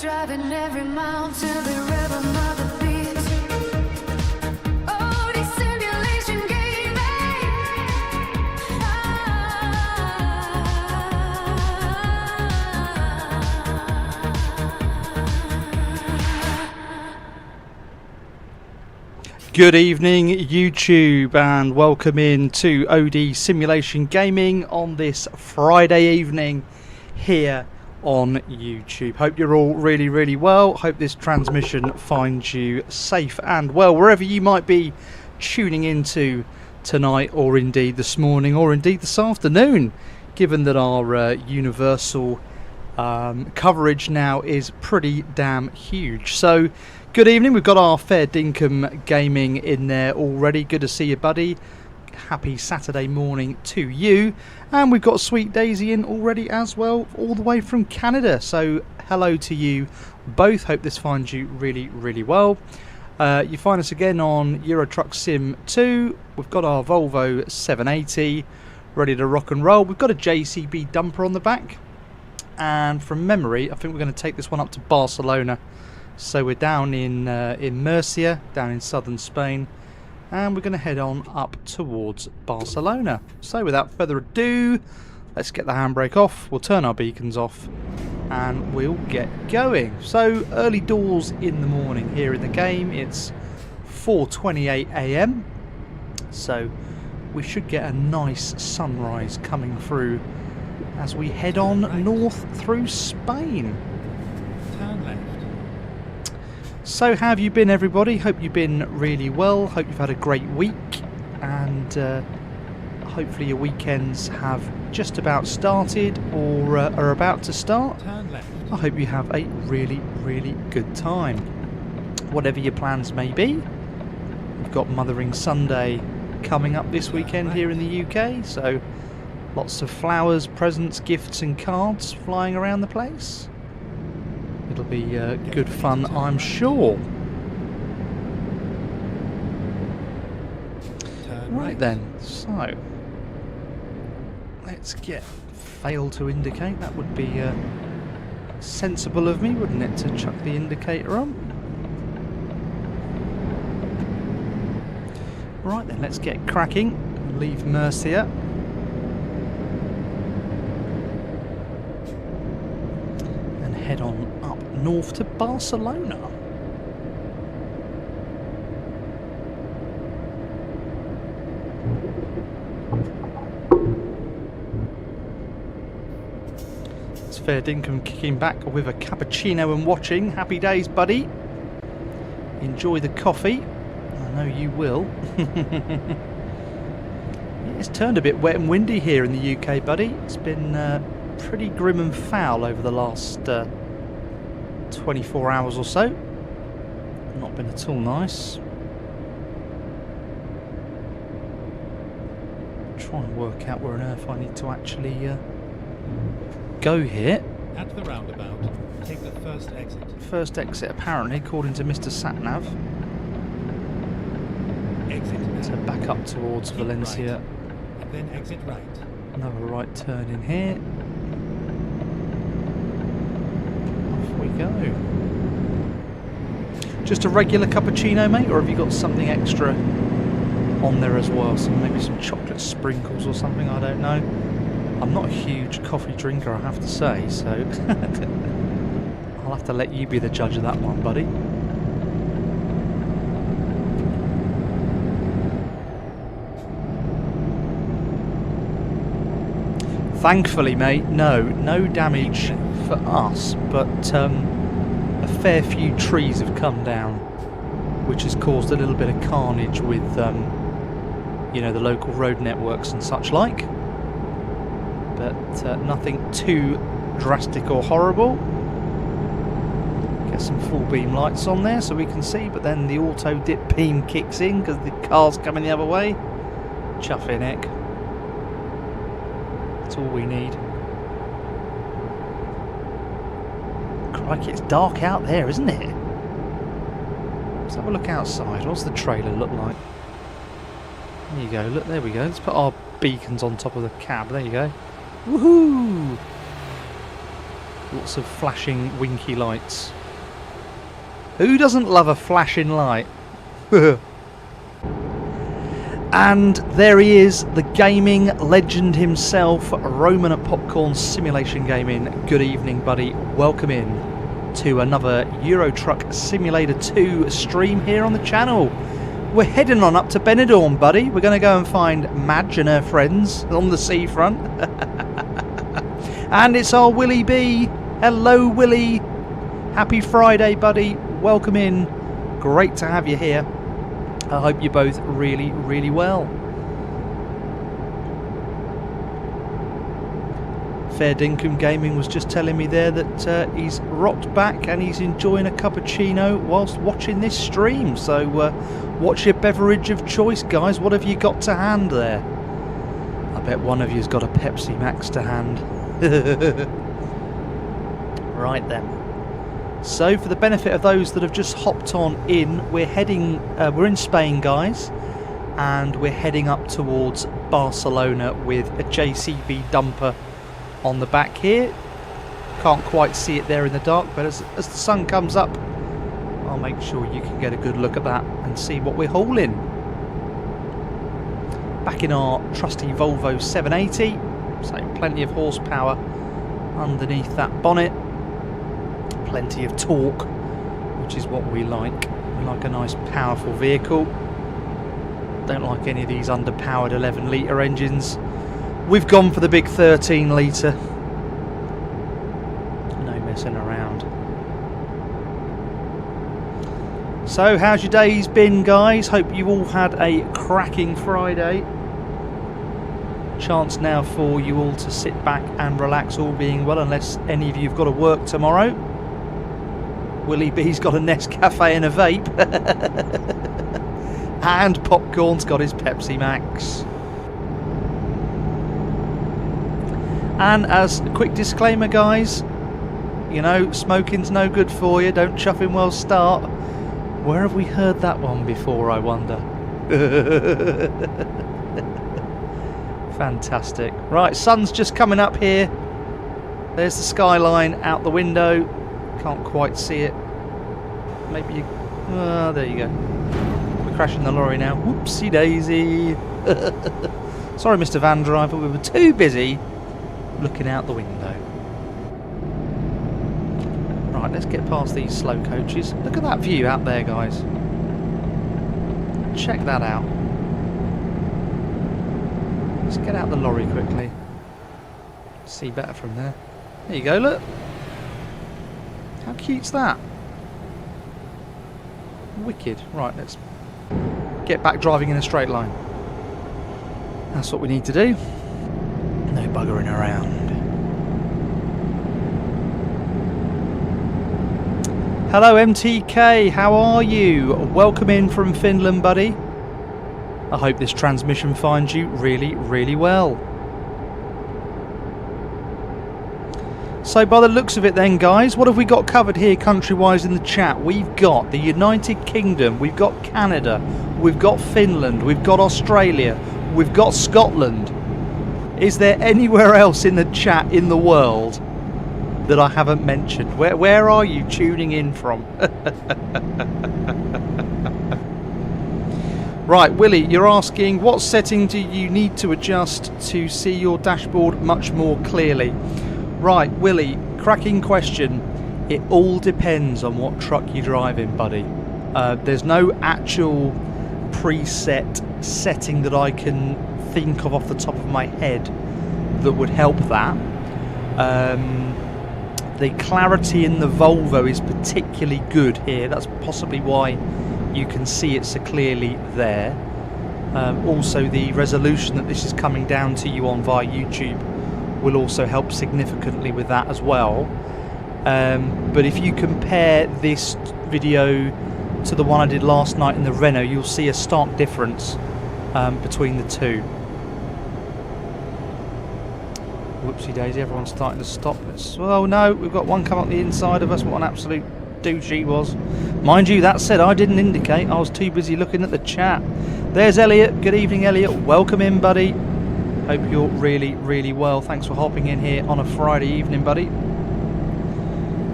Driving every mile to the rhythm of the beat. Oh, this simulation gaming. Good evening YouTube and welcome in to OD Simulation Gaming on this Friday evening here on YouTube. Hope you're all really well. Hope this transmission finds you safe and well wherever you might be tuning into tonight, or indeed this morning, or indeed this afternoon, given that our universal coverage now is pretty damn huge. So good evening, we've got our fair dinkum gaming in there already. Good to see you, buddy. Happy Saturday morning to you. And we've got Sweet Daisy in already as well, all the way from Canada. So hello to you both. Hope this finds you really well. You find us again on Euro Truck Sim 2. We've got our Volvo 780 ready to rock and roll. We've got a JCB dumper on the back. And from memory, I think we're going to take this one up to Barcelona. So we're down in Murcia, down in southern Spain, and we're going to head on up towards Barcelona. So without further ado, let's get the handbrake off, we'll turn our beacons off, and we'll get going. So early doors in the morning here in the game. It's 4:28 AM, so we should get a nice sunrise coming through as we head on north through Spain. Turn left. So how have you been, everybody? Hope you've been really well. Hope you've had a great week, and hopefully your weekends have just about started or are about to start. Turn left. I hope you have a really good time, whatever your plans may be. We've got Mothering Sunday coming up this weekend here in the UK, so lots of flowers, presents, gifts and cards flying around the place. It'll be good fun, I'm sure. Right then, so let's get fail to indicate. That would be sensible of me, wouldn't it, to chuck the indicator on? Right then, let's get cracking. Leave Murcia. And head on up north to Barcelona. It's fair dinkum kicking back with a cappuccino and watching. Happy days, buddy. Enjoy the coffee. I know you will. It's turned a bit wet and windy here in the UK, buddy. It's been pretty grim and foul over the last 24 hours or so. Not been at all nice. Try and work out where on earth I need to actually go here. At the roundabout, take the first exit. First exit, apparently, according to Mr. Satnav. Exit now. So back up towards Keep Valencia. right, and then exit right. Another right turn in here. Off we go. Just a regular cappuccino, mate, or have you got something extra on there as well? So maybe some chocolate sprinkles or something, I don't know. I'm not a huge coffee drinker, I have to say, so I'll have to let you be the judge of that one, buddy. Thankfully, mate, no damage for us, but a fair few trees have come down, which has caused a little bit of carnage with, you know, the local road networks and such like. But nothing too drastic or horrible. Get some full beam lights on there so we can see, but then the auto dip beam kicks in because the car's coming the other way. Chuffing heck. That's all we need. Crikey, it's dark out there, isn't it? Let's have a look outside. What's the trailer look like? There you go, look, there we go. Let's put our beacons on top of the cab. There you go. Woohoo! Lots of flashing winky lights. Who doesn't love a flashing light? And there he is, the gaming legend himself, Roman at Popcorn Simulation Gaming. Good evening, buddy. Welcome in to another Euro Truck Simulator 2 stream here on the channel. We're heading on up to Benidorm, buddy. We're going to go and find Madge and her friends on the seafront. And it's our Willie B. Hello, Willie. Happy Friday, buddy. Welcome in. Great to have you here. I hope you're both really, really well. Fair Dinkum Gaming was just telling me there that he's rocked back and he's enjoying a cappuccino whilst watching this stream. So what's your beverage of choice, guys? What have you got to hand there? I bet one of you's got a Pepsi Max to hand. Right then. So for the benefit of those that have just hopped on in, we're in Spain, guys, and we're heading up towards Barcelona with a JCB dumper on the back here. Can't quite see it there in the dark, but as the sun comes up, I'll make sure you can get a good look at that and see what we're hauling. Back in our trusty Volvo 780, so plenty of horsepower underneath that bonnet. Plenty of torque, which is what we like. We like a nice powerful vehicle. Don't like any of these underpowered 11 litre engines. We've gone for the big 13 litre. No messing around. So how's your days been, guys? Hope you all had a cracking Friday. Chance now for you all to sit back and relax, all being well, unless any of you have got to work tomorrow. Willie B's got a Nescafe and a vape. And Popcorn's got his Pepsi Max. And as a quick disclaimer, guys, you know, smoking's no good for you. Don't chuff in well start. Where have we heard that one before, I wonder? Fantastic. Right, sun's just coming up here. There's the skyline out the window. Can't quite see it. Maybe you... there you go. We're crashing the lorry now. Whoopsie daisy. Sorry, Mr. Van Driver. We were too busy looking out the window. Right, let's get past these slow coaches. Look at that view out there, guys. Check that out. Let's get out the lorry quickly. See better from there. There you go, look. How cute's that? Wicked. Right, let's get back driving in a straight line. That's what we need to do. No buggering around. Hello MTK, how are you? Welcome in from Finland, buddy. I hope this transmission finds you really, really well. So by the looks of it then, guys, what have we got covered here country-wise in the chat? We've got the United Kingdom, we've got Canada, we've got Finland, we've got Australia, we've got Scotland. Is there anywhere else in the chat in the world that I haven't mentioned? Where are you tuning in from? Right, Willie, you're asking, what setting do you need to adjust to see your dashboard much more clearly? Right, Willie, cracking question. It all depends on what truck you're driving, buddy. There's no actual preset setting that I can think of off the top of my head that would help that. The clarity in the Volvo is particularly good here. That's possibly why you can see it so clearly there. Also, the resolution that this is coming down to you on via YouTube will also help significantly with that as well. But if you compare this video to the one I did last night in the Renault, you'll see a stark difference between the two. Whoopsie daisy, everyone's starting to stop. Oh no, we've got one come up the inside of us. What an absolute douche he was. Mind you, that said, I didn't indicate. I was too busy looking at the chat. There's Elliot. Good evening, Elliot. Welcome in, buddy. Hope you're really, really well. Thanks for hopping in here on a Friday evening, buddy.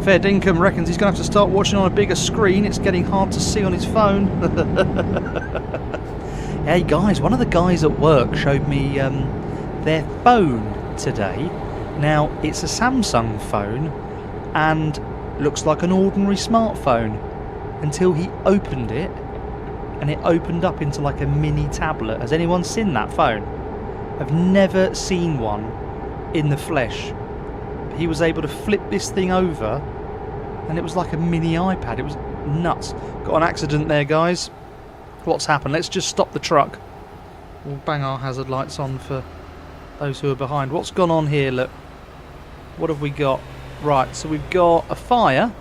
Fair Dinkum reckons he's going to have to start watching on a bigger screen. It's getting hard to see on his phone. Hey guys, one of the guys at work showed me their phone today. Now, it's a Samsung phone and looks like an ordinary smartphone until he opened it and it opened up into like a mini tablet. Has anyone seen that phone? I've never seen one in the flesh. He was able to flip this thing over and it was like a mini iPad. It was nuts. Got an accident there, guys. What's happened? Let's just stop the truck. We'll bang our hazard lights on for those who are behind. What's gone on here? Look. What have we got? Right, so we've got a fire.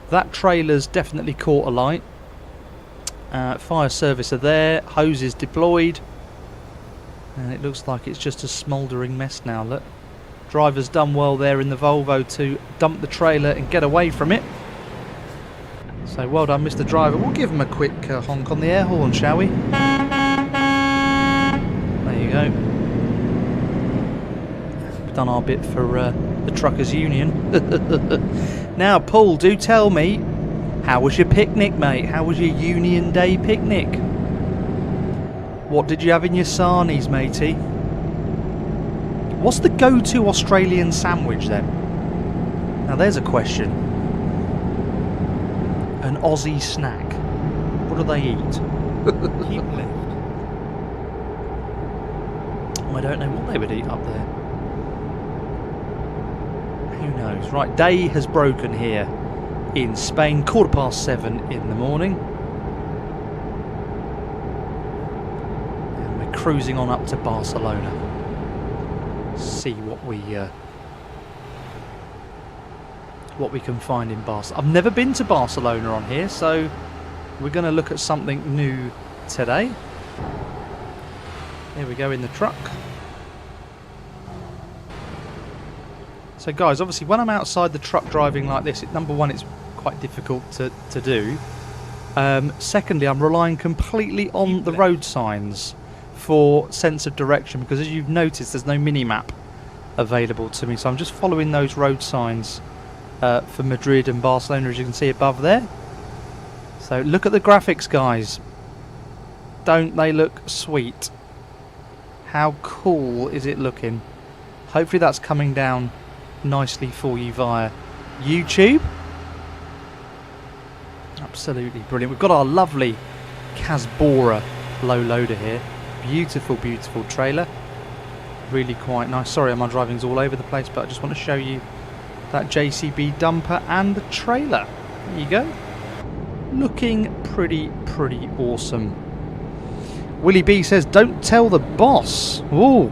That trailer's definitely caught alight. Fire service are there. Hoses deployed. And it looks like it's just a smouldering mess now, look. Driver's done well there in the Volvo to dump the trailer and get away from it. So well done, Mr. Driver. We'll give him a quick honk on the air horn, shall we? There you go. We've done our bit for the Truckers Union. Now, Paul, do tell me, how was your picnic, mate? How was your Union Day picnic? What did you have in your sarnies, matey? What's the go-to Australian sandwich then? Now there's a question. An Aussie snack. What do they eat? Keep left. I don't know what they would eat up there. Who knows? Right, day has broken here in Spain. 7:15 in the morning. And we're cruising on up to Barcelona. See what we can find in Barcelona. I've never been to Barcelona on here, so we're going to look at something new today. There we go in the truck. So guys, obviously when I'm outside the truck driving like this, number one, it's quite difficult to do. Secondly, I'm relying completely on the road signs for sense of direction, because as you've noticed, there's no mini-map available to me, so I'm just following those road signs for Madrid and Barcelona, as you can see above there. So look at the graphics, guys. Don't they look sweet? How cool is it looking? Hopefully that's coming down nicely for you via YouTube. Absolutely brilliant. We've got our lovely Casbora low loader here. Beautiful, beautiful trailer. Really quite nice. Sorry, my driving's all over the place, but I just want to show you that JCB dumper and the trailer. There you go. Looking pretty awesome. Willie B says, don't tell the boss. Ooh.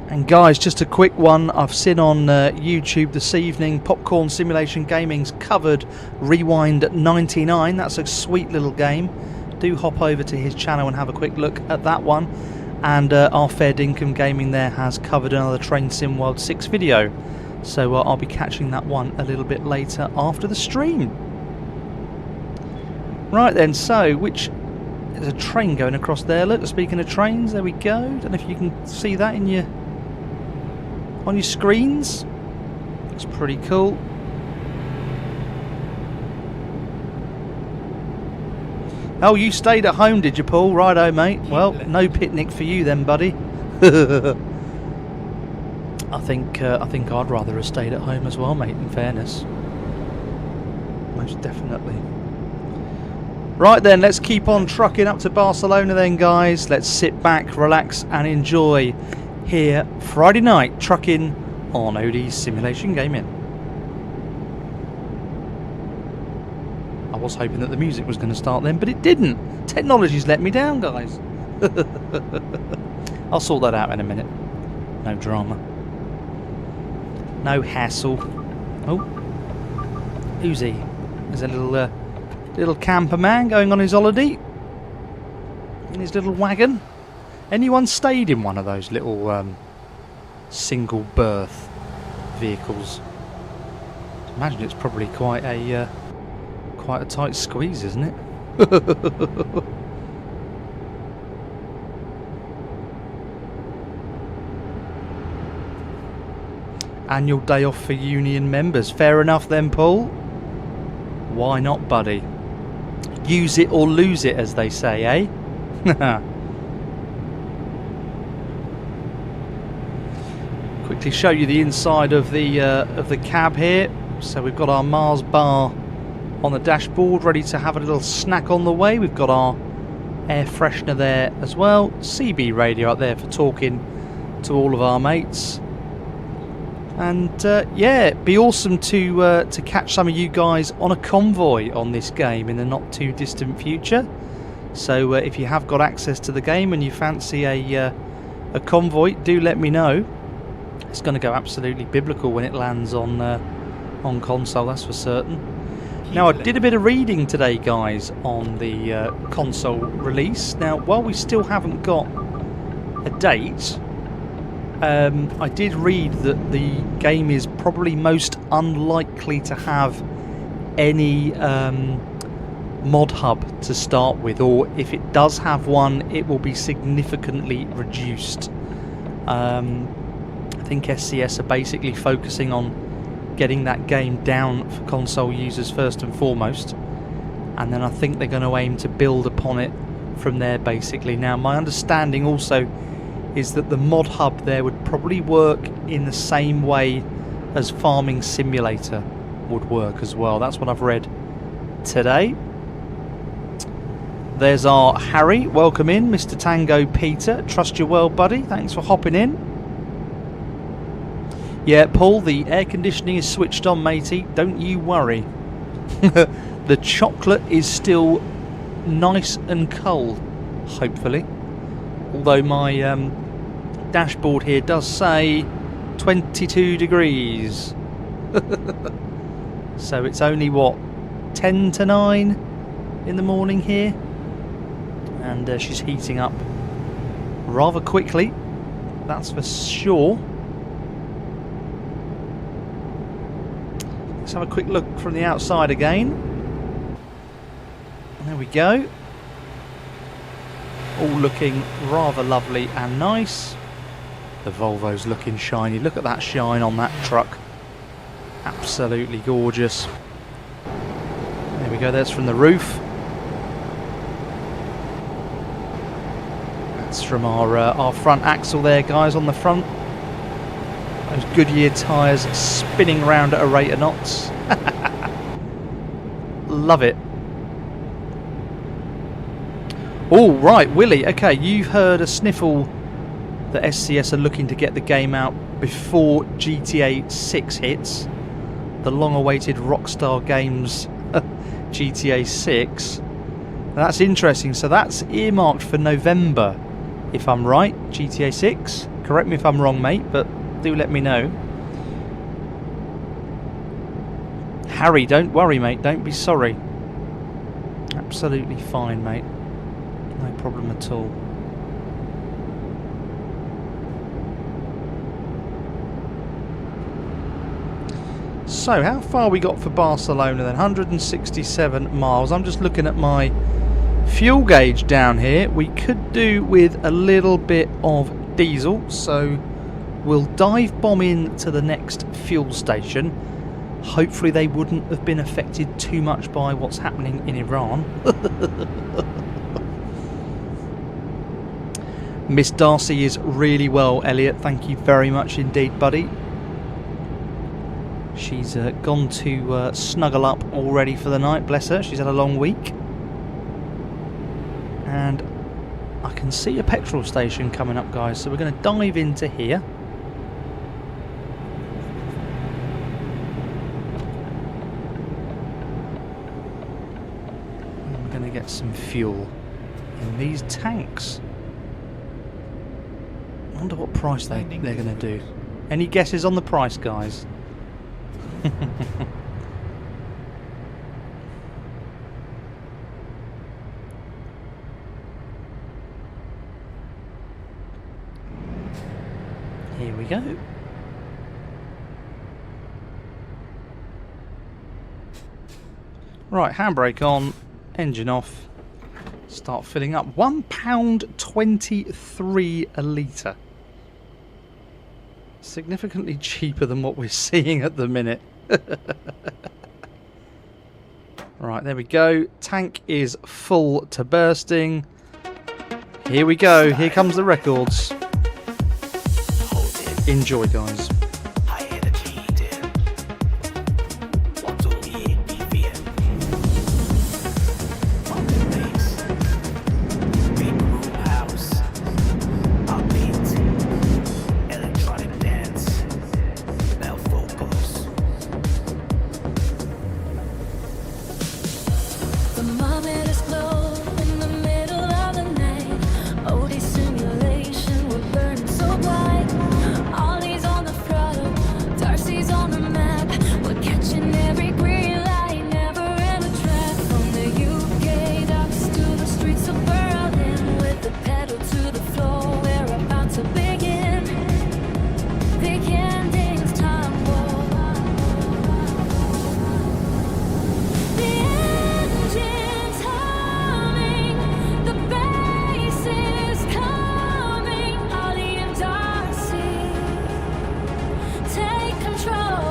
And guys, just a quick one. I've seen on YouTube this evening, Popcorn Simulation Gaming's covered Rewind 99. That's a sweet little game. Do hop over to his channel and have a quick look at that one. And our Fair Dinkum Gaming there has covered another Train Sim World 6 video. So I'll be catching that one a little bit later after the stream. Right then, so there's a train going across there. Look, speaking of trains, there we go. Don't know if you can see that on your screens. Looks pretty cool. Oh, you stayed at home, did you, Paul? Righto, mate. Well, no picnic for you then, buddy. I think I'd rather have stayed at home as well, mate, in fairness. Most definitely. Right then, let's keep on trucking up to Barcelona then, guys. Let's sit back, relax and enjoy here Friday night trucking on OD Simulation Gaming. I was hoping that the music was going to start then, but it didn't. Technology's let me down, guys. I'll sort that out in a minute. No drama. No hassle. Oh, who's he? There's a little camper man going on his holiday in his little wagon. Anyone stayed in one of those little single berth vehicles? I imagine it's probably quite a tight squeeze, isn't it? Annual day off for union members. Fair enough then, Paul. Why not, buddy? Use it or lose it, as they say, eh? Quickly show you the inside of the cab here. So we've got our Mars bar on the dashboard, ready to have a little snack on the way. We've got our air freshener there as well. CB radio up there for talking to all of our mates. And yeah, it'd be awesome to catch some of you guys on a convoy on this game in the not too distant future. So if you have got access to the game and you fancy a convoy, do let me know. It's going to go absolutely biblical when it lands on console, that's for certain. Now, I did a bit of reading today, guys, on the console release. Now, while we still haven't got a date, I did read that the game is probably most unlikely to have any mod hub to start with, or if it does have one, it will be significantly reduced. I think SCS are basically focusing on getting that game down for console users first and foremost, and then I think they're going to aim to build upon it from there basically. Now, my understanding also is that the mod hub there would probably work in the same way as Farming Simulator would work as well. That's what I've read today. There's our Harry. Welcome in, Mr. Tango Peter. Trust you well, buddy. Thanks for hopping in. Yeah, Paul, the air conditioning is switched on, matey. Don't you worry. The chocolate is still nice and cold, hopefully. Although my dashboard here does say 22 degrees. So it's only, what, 10 to 9 in the morning here? And she's heating up rather quickly, that's for sure. Let's have a quick look from the outside again. There we go. All looking rather lovely and nice. The Volvo's looking shiny. Look at that shine on that truck. Absolutely gorgeous. There we go, that's from the roof. That's from our front axle there, guys, on the front. Those Goodyear tyres spinning around at a rate of knots. Love it. Oh, right, Willie. Okay, you've heard a sniffle that SCS are looking to get the game out before GTA 6 hits. The long-awaited Rockstar Games GTA 6. That's interesting. So that's earmarked for November, if I'm right, GTA 6. Correct me if I'm wrong, mate, but do let me know. Harry, don't worry, mate. Don't be sorry. Absolutely fine, mate. No problem at all. So, how far we got for Barcelona then? 167 miles. I'm just looking at my fuel gauge down here. We could do with a little bit of diesel, so we'll dive bomb in to the next fuel station. Hopefully they wouldn't have been affected too much by what's happening in Iran. Miss Darcy is really well, Elliot. Thank you very much indeed, buddy. She's gone to snuggle up already for the night, bless her. She's had a long week. And I can see a petrol station coming up, guys, so we're going to dive into here. I'm going to get some fuel in these tanks. I wonder what price they're going to do. Any guesses on the price, guys? Here we go. Right, handbrake on, engine off. Start filling up. £1.23 a litre. Significantly cheaper than what we're seeing at the minute. Right, there we go. Tank is full to bursting. Here we go. Here comes the records. Enjoy, guys. The moment is glow in the middle of the night. OD simulation, we're burning so bright. Ollie's on the throttle, Darcy's on the map. We're catching every green light, never in a trap. From the UK docks to the streets of Berlin, with the pedal to the floor, we're about to begin. The ending's time war. The engine's humming, the bass is coming. Ollie and Darcy, take control.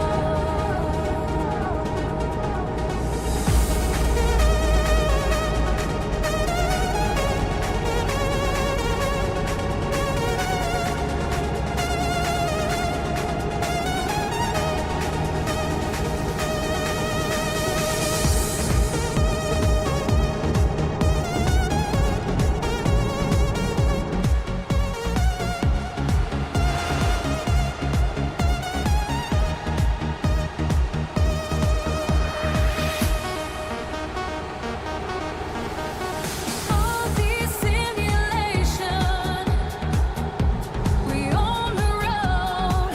All these simulation, we on the road,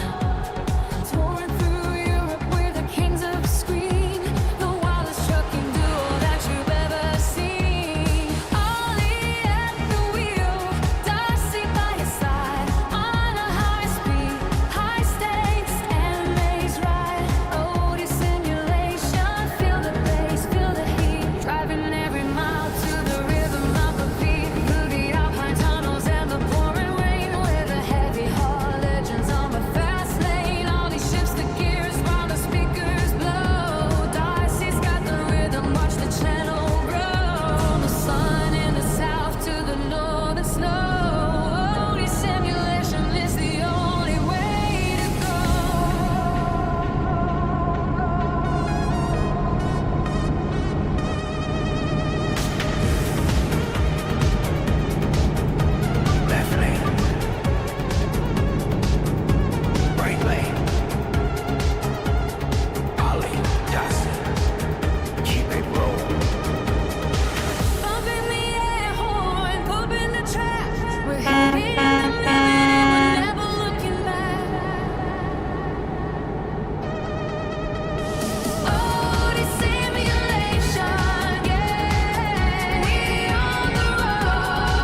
touring through Europe. We're the kings of the screen, the wildest trucking duo that you've ever seen. Ollie at the wheel, Darcy by his side, on a high speed, high stakes, and maze ride. OD simulation, feel the bass, feel the heat, driving every mile to the rhythm of the beat. Through the Alpine tunnels and the pouring rain, with the heavy heart legends on the fast lane. All these shifts the gears while the speakers blow. Darcy's got the rhythm, watch the channel grow. From the sun in the south to the northern snow. OD simulation is the only way to go. Left lane, right lane. Ollie, Darcy, keep it rolling. Bumping the air horn, pumping the track. We're heading the million, we're never looking back. OD simulation, yeah. We on the road,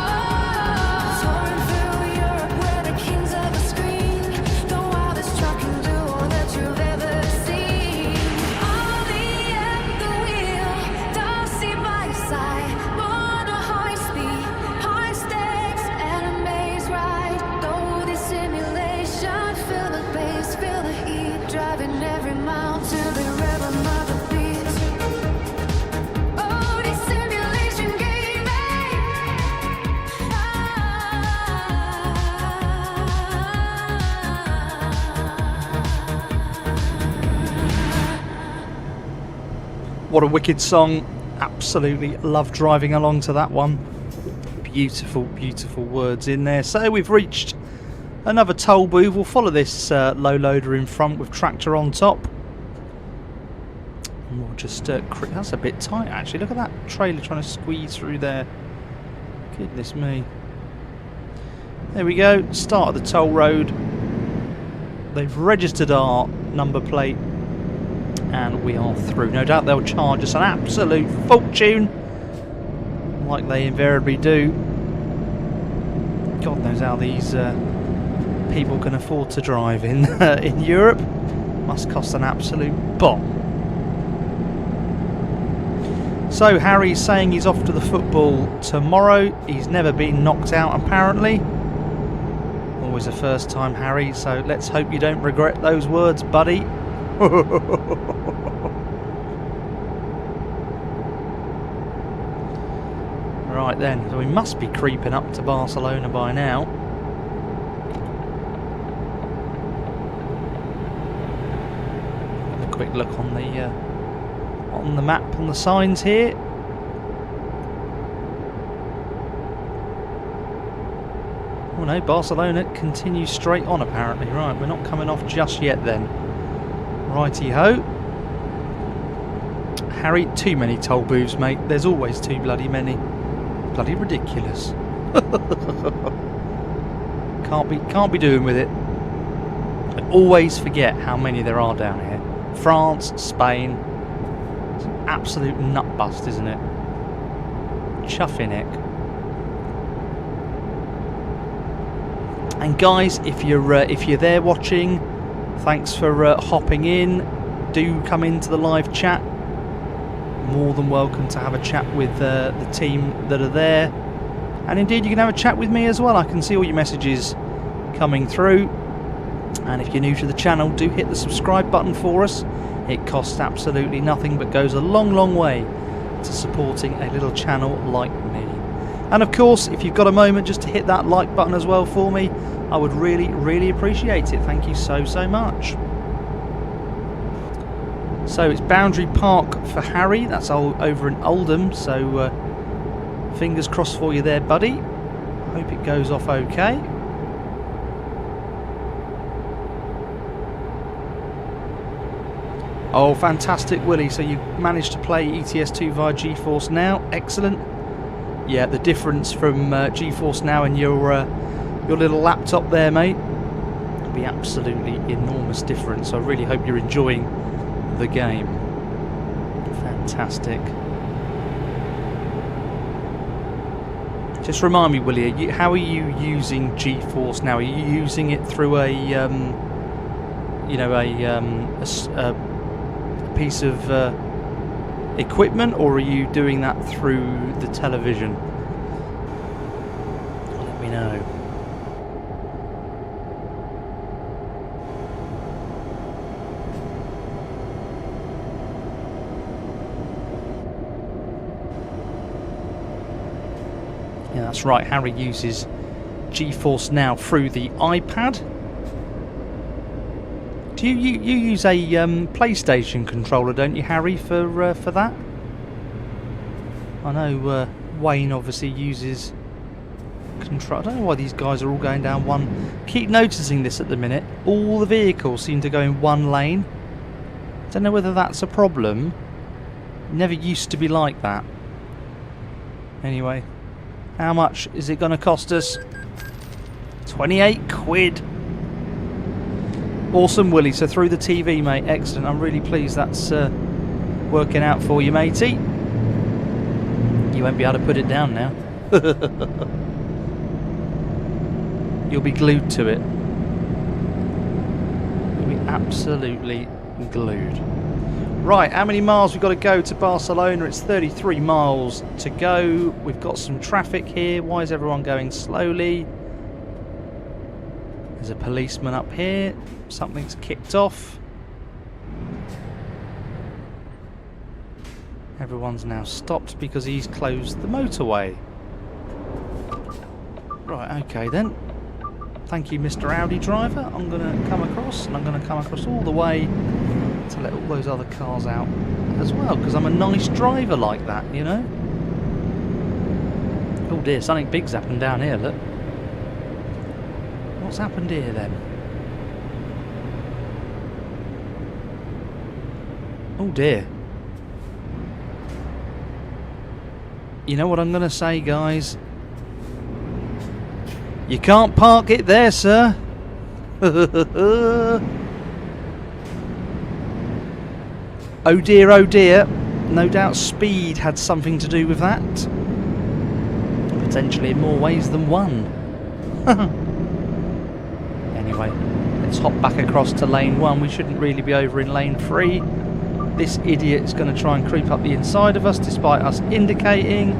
touring through Europe. We're the kings of the screen, the wildest trucking duo that you've ever seen. Ollie at the wheel, Darcy by your side, on a high speed, high stakes, and a maze ride. Though this simulation, feel the bass, feel the heat, driving every mile to the rhythm of the beat. Oh, this simulation gaming. What a wicked song. Absolutely love driving along to that one. Beautiful, beautiful words in there. So we've reached another toll booth. We'll follow this low loader in front with tractor on top. And we'll just... that's a bit tight actually. Look at that trailer trying to squeeze through there. Goodness me. There we go. Start of the toll road. They've registered our number plate. And we are through. No doubt they'll charge us an absolute fortune, like they invariably do. God knows how these people can afford to drive in in Europe. Must cost an absolute bomb. So Harry's saying he's off to the football tomorrow. He's never been knocked out apparently. Or always a first time, Harry, so let's hope you don't regret those words, buddy. Right then, so we must be creeping up to Barcelona by now. Have a quick look on the map, on the signs here. Oh no, Barcelona continues straight on apparently. Right, we're not coming off just yet then. Righty-ho. Harry, too many toll booths, mate. There's always too bloody many. Bloody ridiculous. Can't be doing with it. I always forget how many there are down here. France, Spain. It's an absolute nut bust, isn't it? Chuffing-neck. And guys, if you're there watching, thanks for hopping in. Do come into the live chat. More than welcome to have a chat with the team that are there, and indeed you can have a chat with me as well. I can see all your messages coming through, and if you're new to the channel, do hit the subscribe button for us. It costs absolutely nothing but goes a long way to supporting a little channel like me. And of course, if you've got a moment just to hit that like button as well for me, I would really appreciate it. Thank you so much. So it's Boundary Park for Harry, that's over in Oldham, so fingers crossed for you there, buddy. Hope it goes off okay. Oh, fantastic, Willie, so you managed to play ETS2 via GeForce Now, excellent. Yeah, the difference from GeForce Now and your little laptop there, mate, will be absolutely enormous difference. I really hope you're enjoying the game. Fantastic. Just remind me, Willie, how are you using GeForce Now? Are you using it through a piece of equipment, or are you doing that through the television? Let me know. Yeah, that's right, Harry uses GeForce Now through the iPad. Do you use a PlayStation controller, don't you, Harry, for that? I know Wayne obviously uses control. I don't know why these guys are all going down one. Keep noticing this at the minute. All the vehicles seem to go in one lane. Don't know whether that's a problem. Never used to be like that. Anyway. How much is it going to cost us? 28 quid. Awesome, Willie. So through the TV, mate. Excellent. I'm really pleased that's working out for you, matey. You won't be able to put it down now. You'll be glued to it. You'll be absolutely glued. Right, how many miles we've got to go to Barcelona? It's 33 miles to go. We've got some traffic here. Why is everyone going slowly? There's a policeman up here. Something's kicked off. Everyone's now stopped because he's closed the motorway. Right, okay then. Thank you, Mr. Audi driver. I'm going to come across, and I'm going to come across all the way to let all those other cars out as well, because I'm a nice driver like that, you know. Oh dear, something big's happened down here, look. What's happened here then? Oh dear. You know what I'm going to say, guys? You can't park it there, sir. Oh dear, oh dear. No doubt speed had something to do with that. Potentially in more ways than one. Anyway, let's hop back across to lane 1. We shouldn't really be over in lane 3. This idiot is going to try and creep up the inside of us despite us indicating.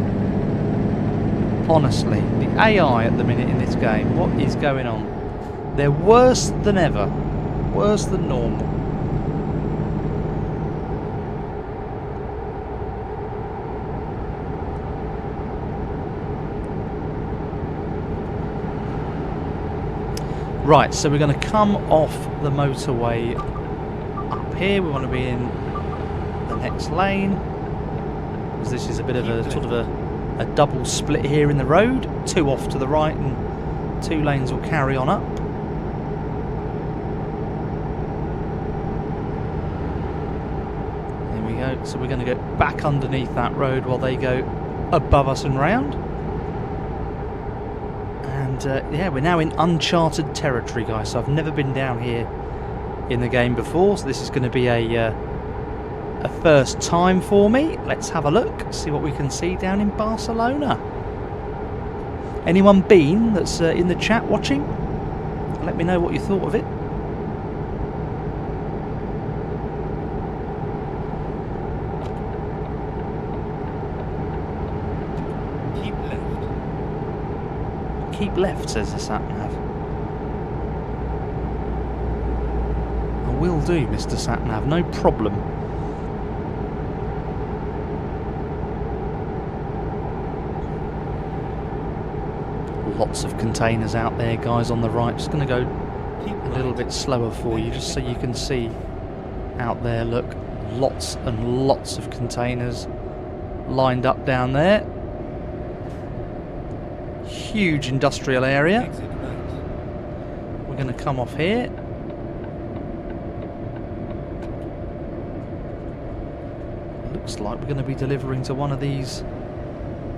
Honestly, the AI at the minute in this game, what is going on? They're worse than ever. Worse than normal. Right, so we're going to come off the motorway up here. We want to be in the next lane, because this is a bit of a sort of a double split here in the road. 2 off to the right and 2 lanes will carry on up. There we go. So we're going to go back underneath that road while they go above us and round. And yeah, we're now in uncharted territory, guys. So I've never been down here in the game before, so this is going to be a first time for me. Let's have a look, see what we can see down in Barcelona. Anyone been that's in the chat watching? Let me know what you thought of it. Keep left. Keep left, says the sat-nav. I will do, Mr. Sat-nav, no problem. Lots of containers out there, guys, on the right. Just going to go a little bit slower for you, just so you can see out there. Look, lots and lots of containers lined up down there. Huge industrial area. Exit right. We're going to come off here. Looks like we're going to be delivering to one of these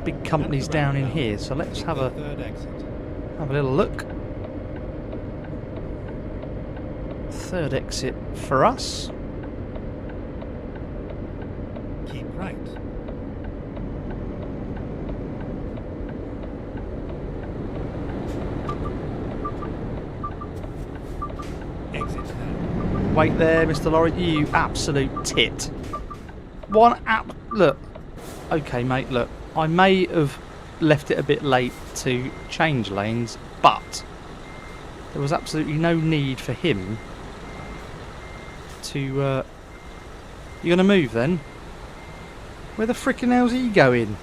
big companies down in here. So let's have a Third exit. little look. Third exit for us. Keep right. Exit now. Wait there, Mr. Lorry, you absolute tit. One app. Look. Okay, mate, look. I may have left it a bit late to change lanes, but there was absolutely no need for him to. You're going to move then? Where the frickin' hell's he going?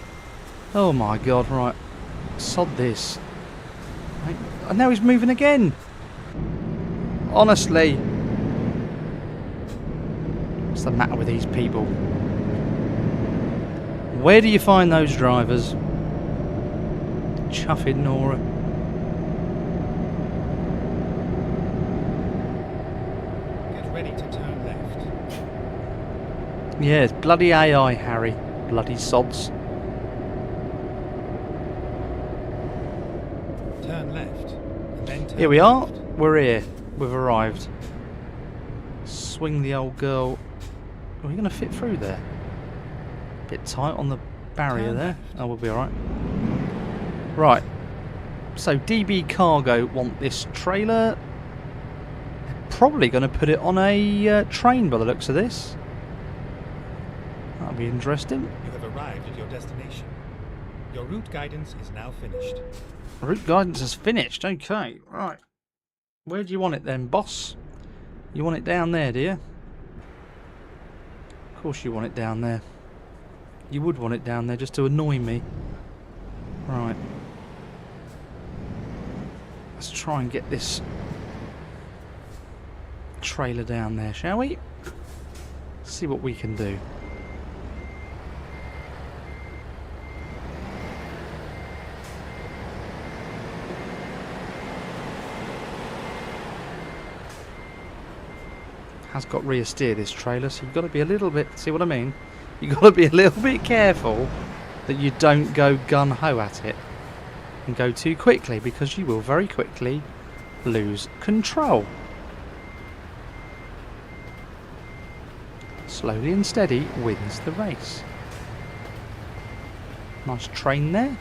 Oh my god, right. Sod this. And now he's moving again. Honestly. What's the matter with these people? Where do you find those drivers? Chuffing Nora. Get ready to turn left. Yeah, it's bloody AI, Harry. Bloody sods. Turn left. And then turn Here we are. left. We're here. We've arrived. Swing the old girl. Are we going to fit through there? Bit tight on the barrier Turn there. left. Oh, we'll be alright. Right. So DB Cargo want this trailer. They're probably going to put it on a train by the looks of this. That'll be interesting. You have arrived at your destination. Your route guidance is now finished. Route guidance is finished. Okay, right. Where do you want it then, boss? You want it down there, do you? Of course you want it down there. You would want it down there just to annoy me. Right. Let's try and get this trailer down there, shall we? See what we can do. Has got rear steer, this trailer, so you've got to be a little bit, see what I mean? You've got to be a little bit careful that you don't go gun-ho at it and go too quickly, because you will very quickly lose control. Slowly and steady wins the race. Nice train there.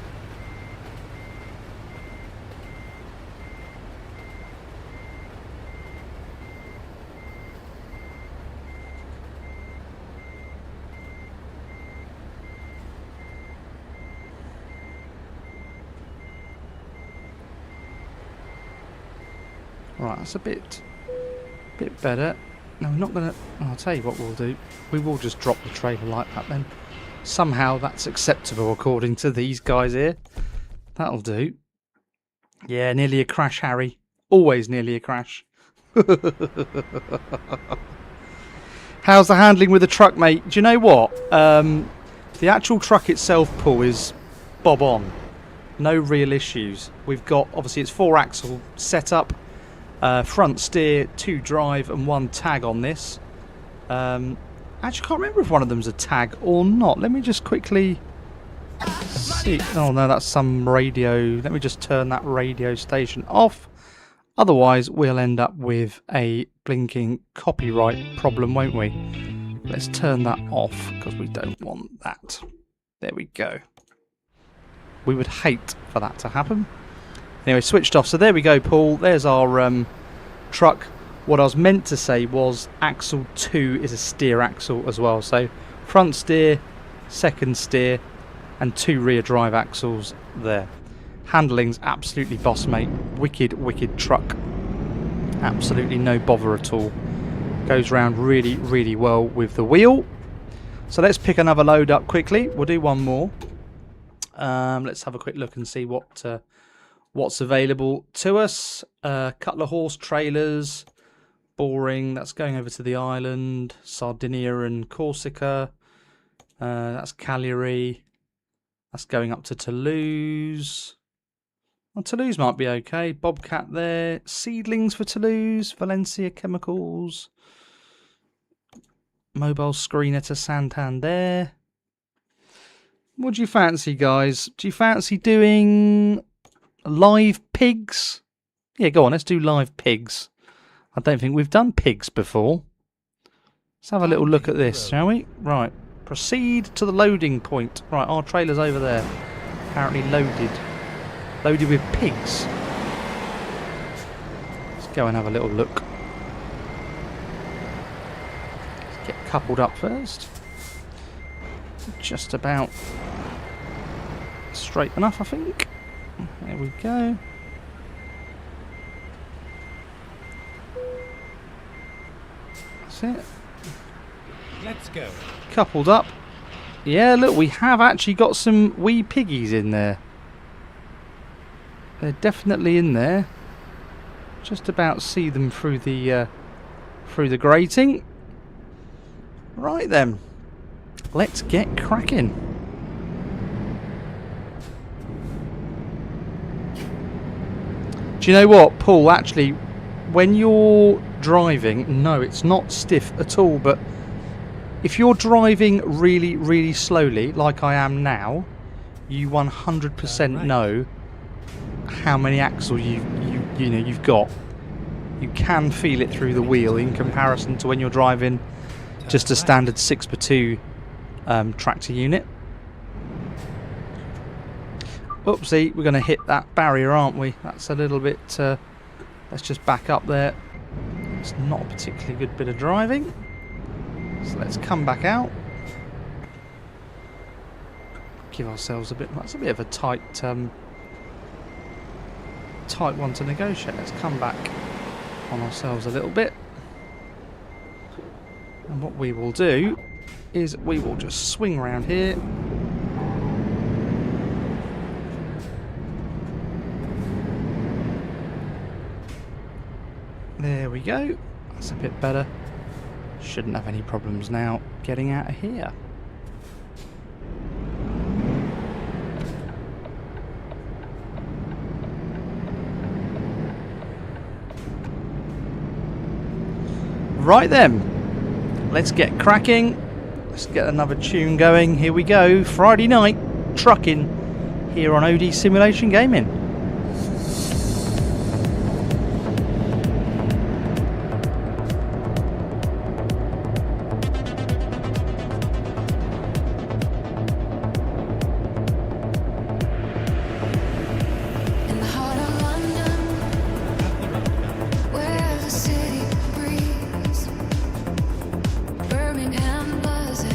Right, that's a bit better. No, we're not gonna. I'll tell you what we'll do. We will just drop the trailer like that then. Somehow that's acceptable according to these guys here. That'll do. Yeah, nearly a crash, Harry. Always nearly a crash. How's the handling with the truck, mate? Do you know what? The actual truck itself, Paul, is bob on. No real issues. We've got, obviously, it's 4-axle setup. Front steer, 2 drive and 1 tag on this. Actually, I can't remember if one of them's a tag or not. Let me just quickly see. Oh no, that's some radio. Let me just turn that radio station off. Otherwise, we'll end up with a blinking copyright problem, won't we? Let's turn that off because we don't want that. There we go. We would hate for that to happen. Anyway, switched off. So there we go, Paul. There's our truck. What I was meant to say was axle 2 is a steer axle as well. So front steer, second steer, and 2 rear drive axles there. Handling's absolutely boss, mate. Wicked, wicked truck. Absolutely no bother at all. Goes round really, really well with the wheel. So let's pick another load up quickly. We'll do one more. Let's have a quick look and see what's available to us. Couple of horse trailers. Boring. That's going over to the island. Sardinia and Corsica. That's Cagliari. That's going up to Toulouse. Well, Toulouse might be okay. Bobcat there. Seedlings for Toulouse. Valencia Chemicals. Mobile screener to Santander. What do you fancy, guys? Do you fancy doing live pigs? Yeah, go on. Let's do live pigs. I don't think we've done pigs before. Let's have a little look at this, shall we? Right. Proceed to the loading point. Right, our trailer's over there. Apparently loaded. Loaded with pigs. Let's go and have a little look. Let's get coupled up first. Just about straight enough, I think. There we go. That's it. Let's go. Coupled up. Yeah, look, we have actually got some wee piggies in there. They're definitely in there. Just about see them through the grating. Right then. Let's get cracking. Do you know what, Paul? Actually, when you're driving, no, it's not stiff at all, but if you're driving really, really slowly, like I am now, you 100% know how many axles you've got. You can feel it through the wheel in comparison to when you're driving just a standard 6x2 tractor unit. Oopsie, we're going to hit that barrier, aren't we? That's a little bit... let's just back up there. It's not a particularly good bit of driving. So let's come back out. Give ourselves a bit... That's a bit of a tight one to negotiate. Let's come back on ourselves a little bit. And what we will do is we will just swing around here. There we go. That's a bit better. Shouldn't have any problems now getting out of here. Right then, let's get cracking. Let's get another tune going. Here we go. Friday night trucking here on OD Simulation Gaming. In the heart of London, where the city breathes, Birmingham buzzing,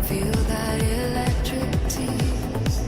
feel that electric tease.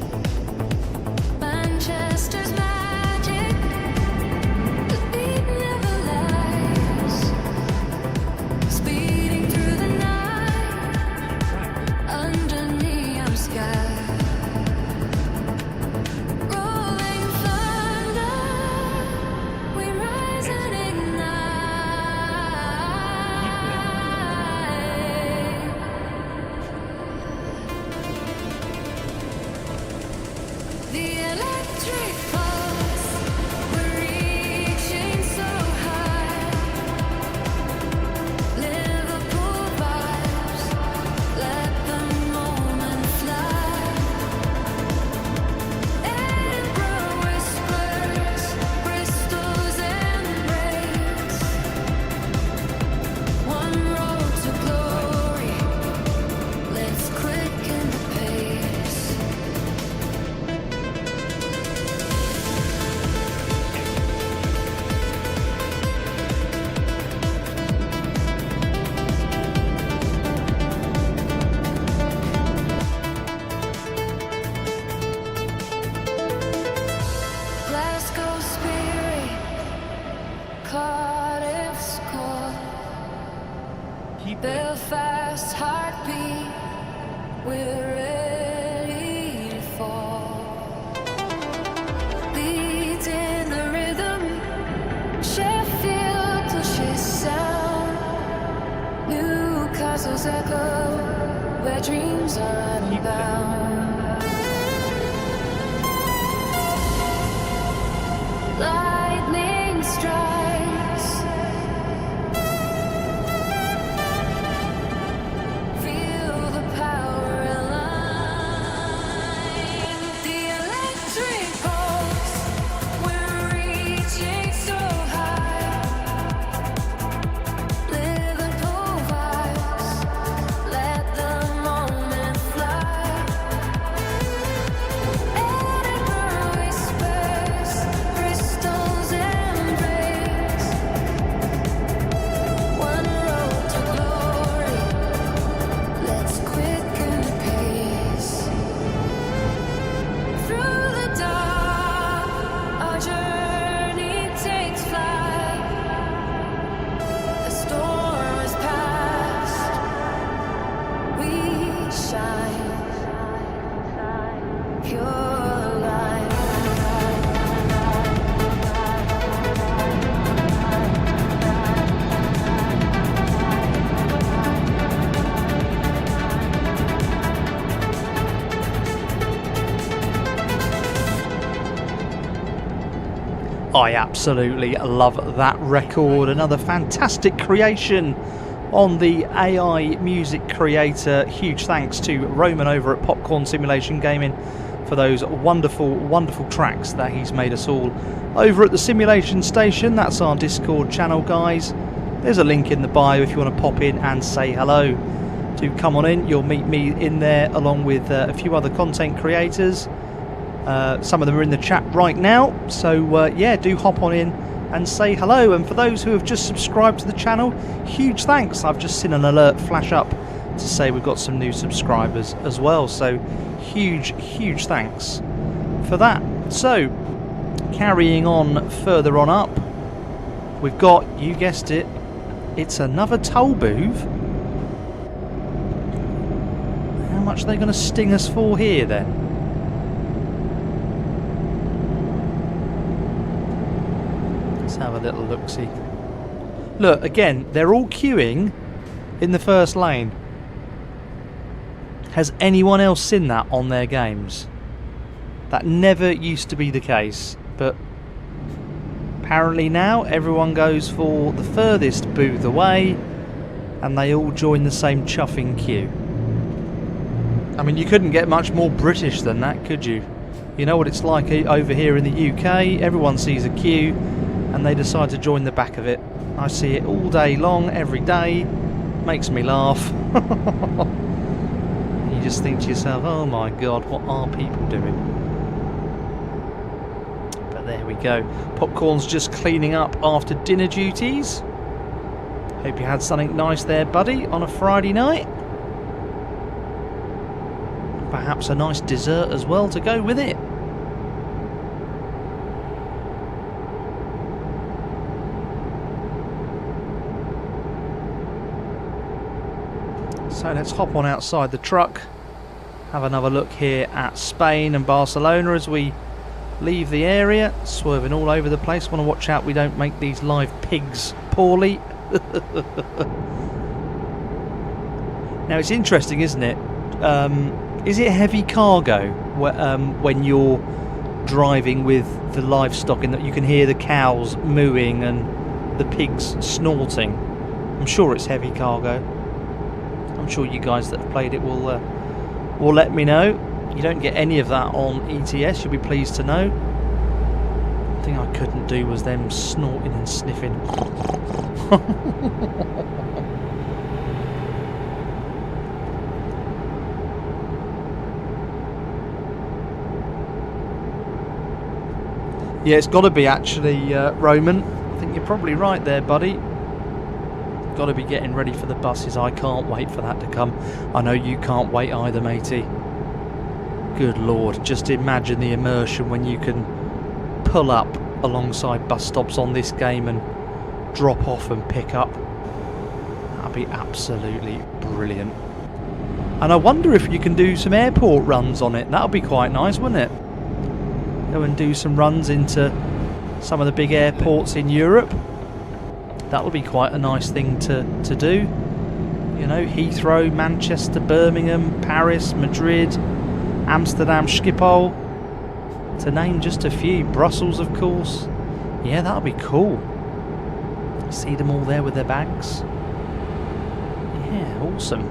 Belfast heartbeat, we're ready to fall. Leads in the rhythm, Sheffield pushes sound. Newcastle's echo, where dreams are unbound. Lightning strikes, feel the power align. The electric pulse, we're reaching so high. Liverpool vibes, let the moment fly. Edinburgh whispers, Bristol's embrace. One road to glory, let's quicken the pace. Through the dark, our journey takes flight. The storm is past, we shine. Pure light. I absolutely love that record. Another fantastic creation on the AI music creator. Huge thanks to Roman over at Popcorn Simulation Gaming for those wonderful, wonderful tracks that he's made us all over at the Simulation Station. That's our Discord channel, guys. There's a link in the bio if you want to pop in and say hello. Do come on in. You'll meet me in there along with a few other content creators. Some of them are in the chat right now, so yeah, do hop on in and say hello. And for those who have just subscribed to the channel, huge thanks. I've just seen an alert flash up to say we've got some new subscribers as well, so huge thanks for that. So carrying on further on up, we've got, you guessed it, it's another toll booth. How much are they going to sting us for here then? Have a little look-see. Look, again, they're all queuing in the first lane. Has anyone else seen that on their games? That never used to be the case, but apparently now everyone goes for the furthest booth away and they all join the same chuffing queue. I mean, you couldn't get much more British than that, could you? You know what it's like over here in the UK. Everyone sees a queue and they decide to join the back of it. I see it all day long, every day. Makes me laugh. You just think to yourself, oh my god, what are people doing? But there we go. Popcorn's just cleaning up after dinner duties. Hope you had something nice there, buddy, on a Friday night. Perhaps a nice dessert as well to go with it. So let's hop on outside the truck, have another look here at Spain and Barcelona as we leave the area, swerving all over the place. Want to watch out we don't make these live pigs poorly. Now it's interesting, isn't it? Is it heavy cargo when you're driving with the livestock in that you can hear the cows mooing and the pigs snorting? I'm sure it's heavy cargo. I'm sure you guys that have played it will let me know. You don't get any of that on ETS, you'll be pleased to know. The thing I couldn't do was them snorting and sniffing. Yeah, it's got to be actually, Roman. I think you're probably right there, buddy. Got to be getting ready for the buses. I can't wait for that to come. I know you can't wait either, matey. Good lord, just imagine the immersion when you can pull up alongside bus stops on this game and drop off and pick up. That'd be absolutely brilliant. And I wonder if you can do some airport runs on it. That would be quite nice, wouldn't it? Go and do some runs into some of the big airports in Europe. That would be quite a nice thing to do. You know, Heathrow, Manchester, Birmingham, Paris, Madrid, Amsterdam, Schiphol, to name just a few. Brussels, of course. Yeah, that would be cool. See them all there with their bags. Yeah, awesome.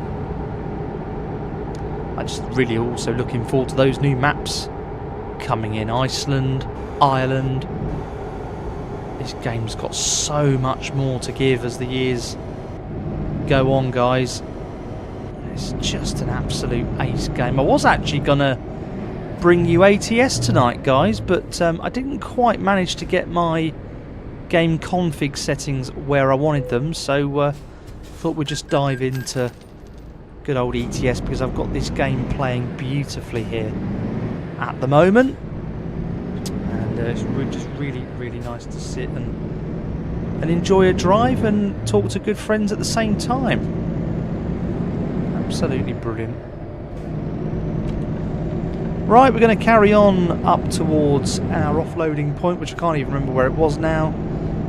I'm just really also looking forward to those new maps coming in. Iceland, Ireland. This game's got so much more to give as the years go on, guys. It's just an absolute ace game. I was actually gonna bring you ATS tonight, guys, but I didn't quite manage to get my game config settings where I wanted them, so thought we'd just dive into good old ETS, because I've got this game playing beautifully here at the moment, and it's just really, really nice to sit and enjoy a drive and talk to good friends at the same time. Absolutely brilliant. Right, we're going to carry on up towards our offloading point, which I can't even remember where it was now.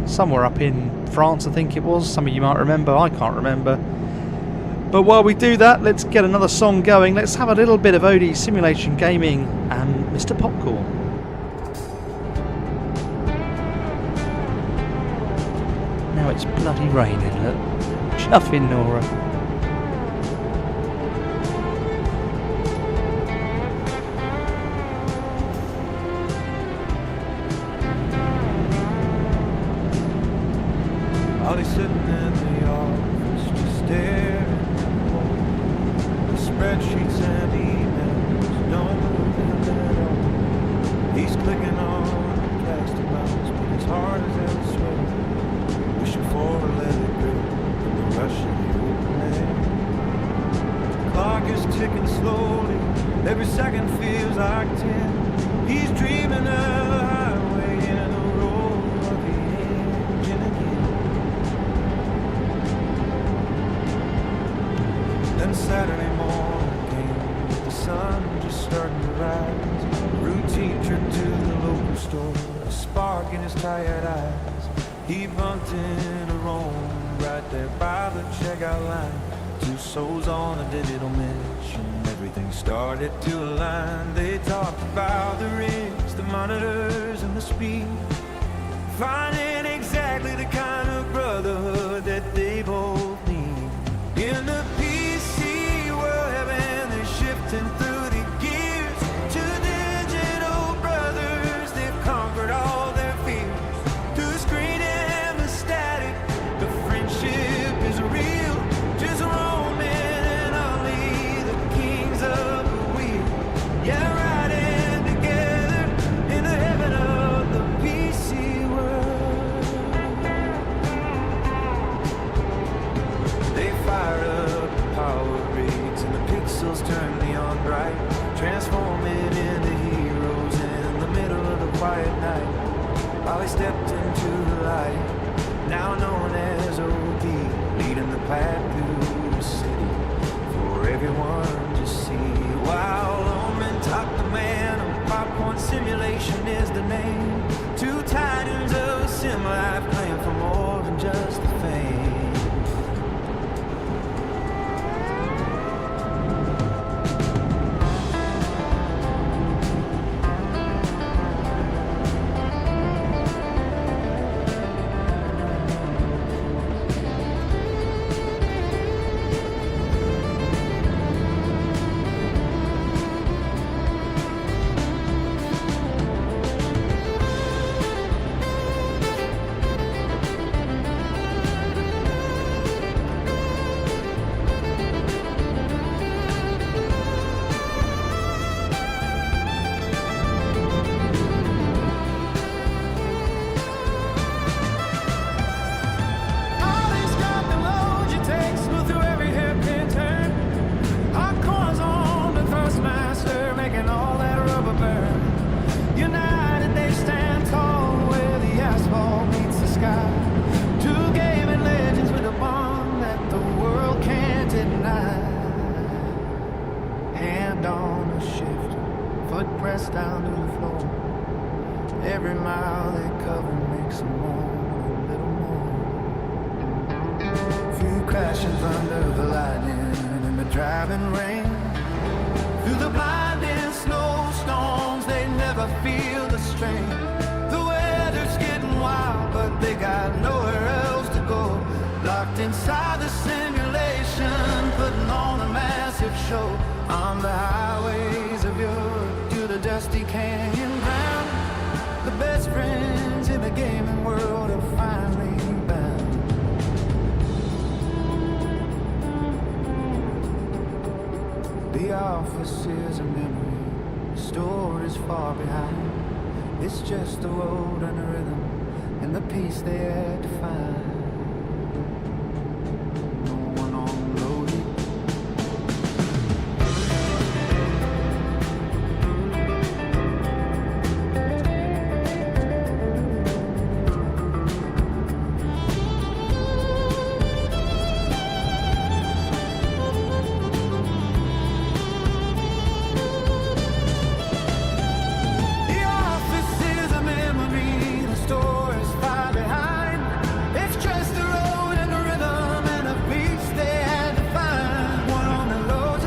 Somewhere up in France, I think it was. Some of you might remember, I can't remember. But while we do that, let's get another song going. Let's have a little bit of OD Simulation Gaming and Mr. Popcorn. Now it's bloody raining, look. Chuffing Nora. Ollie sitting in the office just staring at the wall. The spreadsheets and emails don't move him at all. He's clicking on the plastic mouse, but his heart is elsewhere. Wishing for a little grip in the rush of the open air. The clock is ticking slowly, every second feels like 10. He's dreaming of the highway and the roar of the engine again. Then Saturday morning came, with the sun just starting to rise. Routine trip to the local store, a spark in his tired eyes. He bumped into Rome right there by the checkout line. 2 souls on a digital mission, everything started to align. They talked about the rigs, the monitors, and the speed, finding exactly the kind of brotherhood that they both need. In the PC world, heaven, they're shifting through the gears. 2 digital brothers, they've conquered all their fears. Through the screen and the static, the friendship is real. Just Roman and Ollie, the kings of the wheel. Yeah, riding together in the heaven of the PC world. They fire up the power grids and the pixels turn neon bright, transforming into heroes in the middle of the quiet night. Ollie stepped into the light, now known as OD, leading the path through the city for everyone to see. While Omen top the man of popcorn simulation is the name. 2 titans of sim life playing for more than just the fame. every mile they cover makes them mourn a little more. Few crashing under the lightning in the driving rain. Through the blinding snowstorms, they never feel the strain. The weather's getting wild, but they got nowhere else to go. Locked inside the simulation, putting on a massive show. On the highways of Europe to the dusty canyon ground, the best friends in the gaming world are finally bound. The office is a memory, the store is far behind. It's just the road and the rhythm and the peace they had to find. No one on road. The office is a memory, the store is far behind. It's just the road and the rhythm and the peace they had to find. One on the road.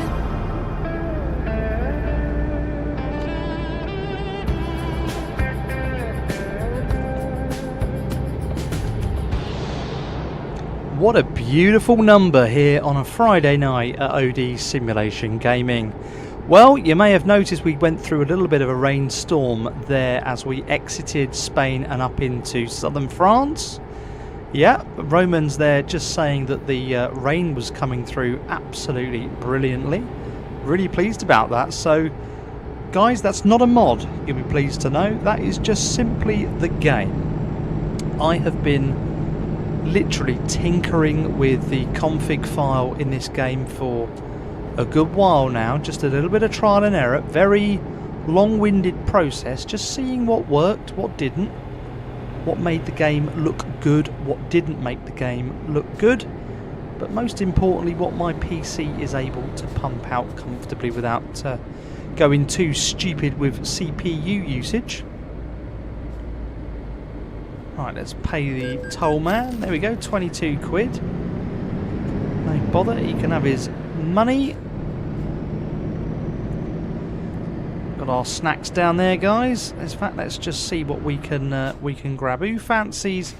What a beautiful number here on a Friday night at OD Simulation Gaming. Well, you may have noticed we went through a little bit of a rainstorm there as we exited Spain and up into southern France. Yeah, Roman's there just saying that the rain was coming through absolutely brilliantly. Really pleased about that. So, guys, that's not a mod, you'll be pleased to know. That is just simply the game. I have been literally tinkering with the config file in this game for a good while now, just a little bit of trial and error, very long-winded process, just seeing what worked, what didn't, what made the game look good, what didn't make the game look good, but most importantly what my PC is able to pump out comfortably without going too stupid with CPU usage. Right, let's pay the toll man. There we go, 22 quid. No bother, he can have his money. Got our snacks down there, guys. In fact, let's just see what we can grab. Who fancies?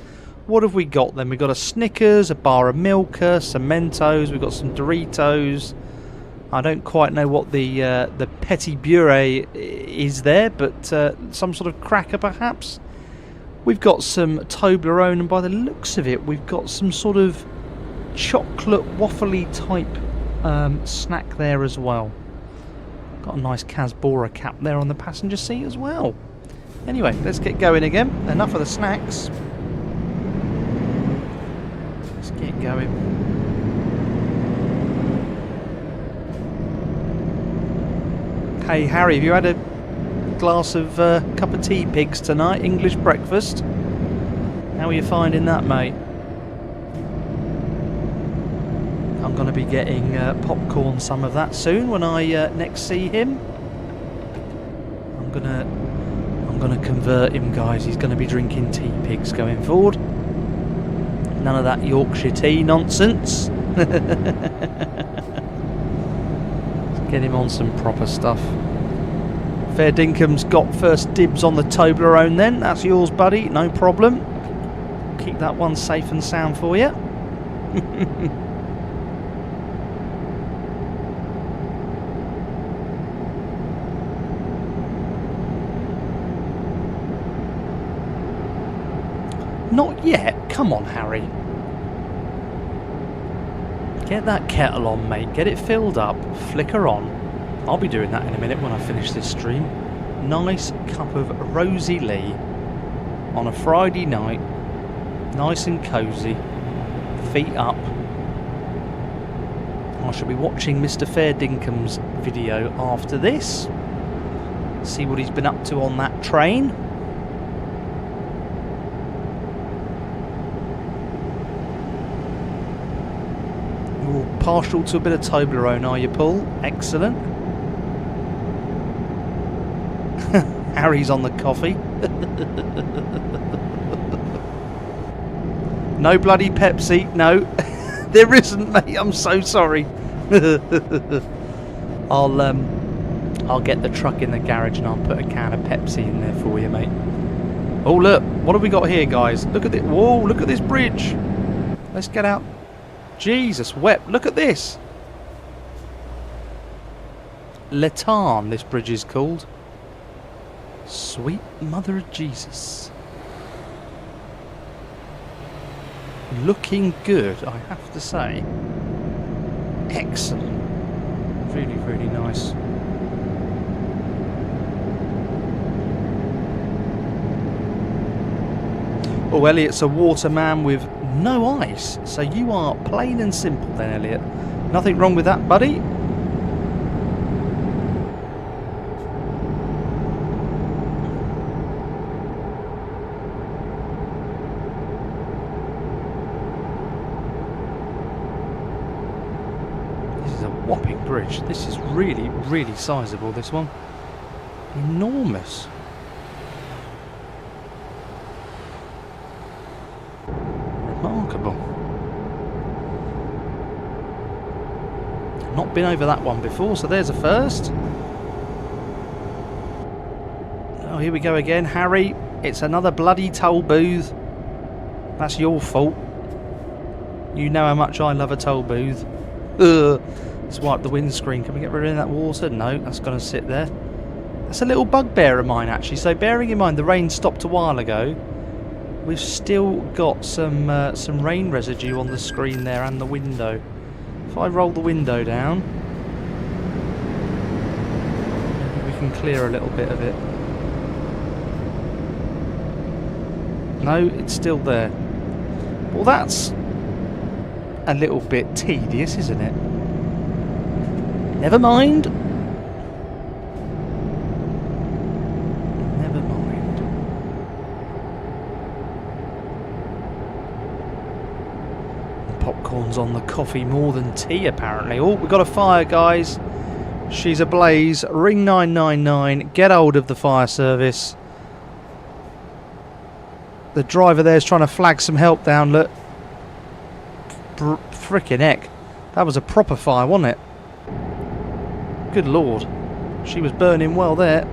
What have we got then? We've got a Snickers, a bar of Milka, some Mentos, we've got some Doritos. I don't quite know what the Petit Puree is there, but some sort of cracker perhaps. We've got some Toblerone, and by the looks of it, we've got some sort of chocolate waffly type snack there as well. Got a nice Casbora cap there on the passenger seat as well. Anyway, let's get going again. Enough of the snacks. Let's get going. Hey Harry, have you had a glass of cup of tea pigs tonight? English breakfast? How are you finding that, mate? I'm going to be getting popcorn, some of that soon when I next see him. I'm gonna convert him, guys. He's going to be drinking tea pigs going forward. None of that Yorkshire tea nonsense. Let's get him on some proper stuff. Fair Dinkum's got first dibs on the Toblerone then. That's yours, buddy. No problem. Keep that one safe and sound for you. Not yet. Come on, Harry. Get that kettle on, mate. Get it filled up. Flicker on. I'll be doing that in a minute when I finish this stream. Nice cup of Rosie Lee on a Friday night. Nice and cosy. Feet up. I shall be watching Mr. Fair Dinkum's video after this. See what he's been up to on that train. You're partial to a bit of Toblerone, are you, Paul? Excellent. Harry's on the coffee. No bloody Pepsi. No, there isn't, mate. I'm so sorry. I'll get the truck in the garage and I'll put a can of Pepsi in there for you, mate. Oh look, what have we got here, guys? Look at it. Whoa, look at this bridge. Let's get out. Jesus wept. Look at this. Letarn, this bridge is called. Sweet Mother of Jesus. Looking good, I have to say. Excellent. Really, really nice. Oh, Elliot's a waterman with no ice. So you are plain and simple then, Elliot. Nothing wrong with that, buddy. This is a whopping bridge. This is really, really sizable, this one. Enormous. Remarkable. Not been over that one before, so there's a first. Oh, here we go again, Harry. It's another bloody toll booth. That's your fault. You know how much I love a toll booth. Ugh. Let's wipe the windscreen. Can we get rid of that water? No, that's going to sit there. That's a little bugbear of mine, actually. So bearing in mind the rain stopped a while ago, we've still got some rain residue on the screen there and the window. If I roll the window down, maybe we can clear a little bit of it. No, it's still there. Well, that's a little bit tedious, isn't it? Never mind. Never mind. Popcorn's on the coffee more than tea, apparently. Oh, we've got a fire, guys. She's ablaze. Ring 999. Get hold of the fire service. The driver there's trying to flag some help down. Look. Frickin' heck. That was a proper fire, wasn't it? Good lord. She was burning well there.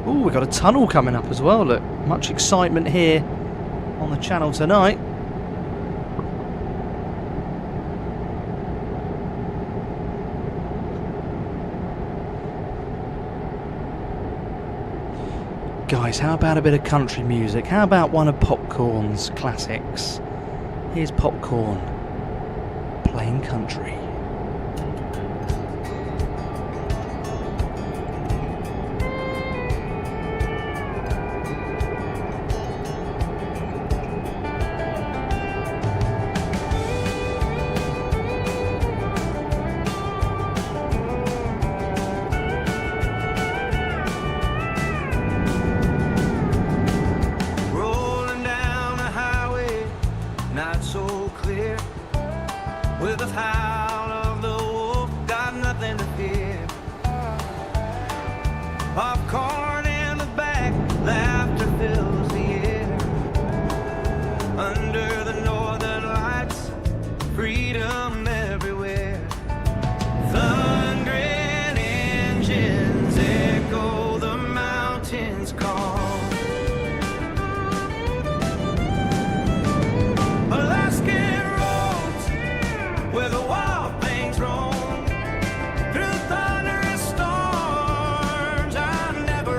Ooh, we've got a tunnel coming up as well, look. Much excitement here on the channel tonight. Guys, how about a bit of country music? How about one of Popcorn's classics? Here's Popcorn, playing country. Rolling down the highway, not so clear. With the howl of the wolf, got nothing to fear. Popcorn in the back, laughter fills the air. Under the northern lights, freedom everywhere. Thundering engines echo the mountains call. Alaskan roads where the wild things roam. Through thunderous storms, I never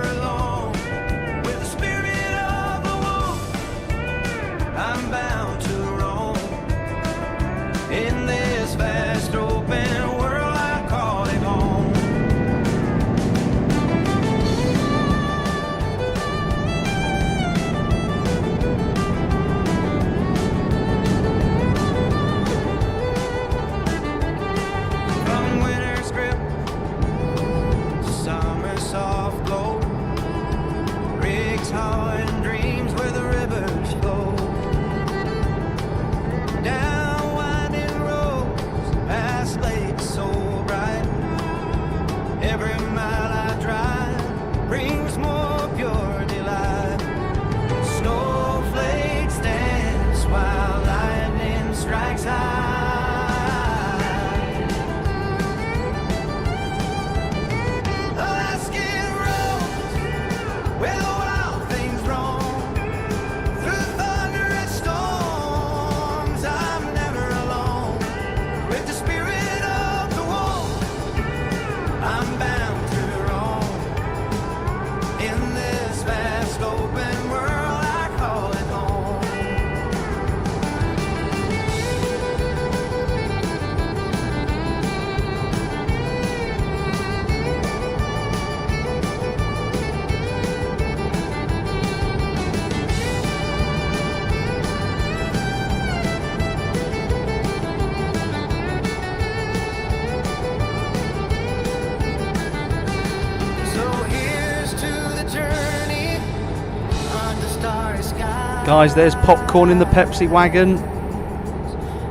Guys, there's Popcorn in the Pepsi wagon.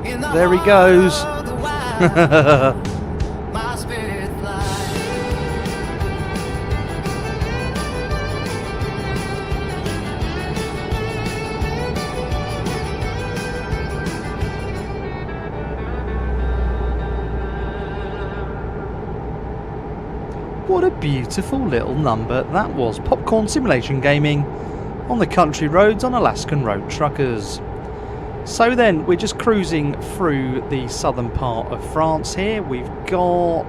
There he goes. My spirit flies. What a beautiful little number that was. Popcorn Simulation Gaming on the country roads on Alaskan Road Truckers. So then, we're just cruising through the southern part of France here. We've got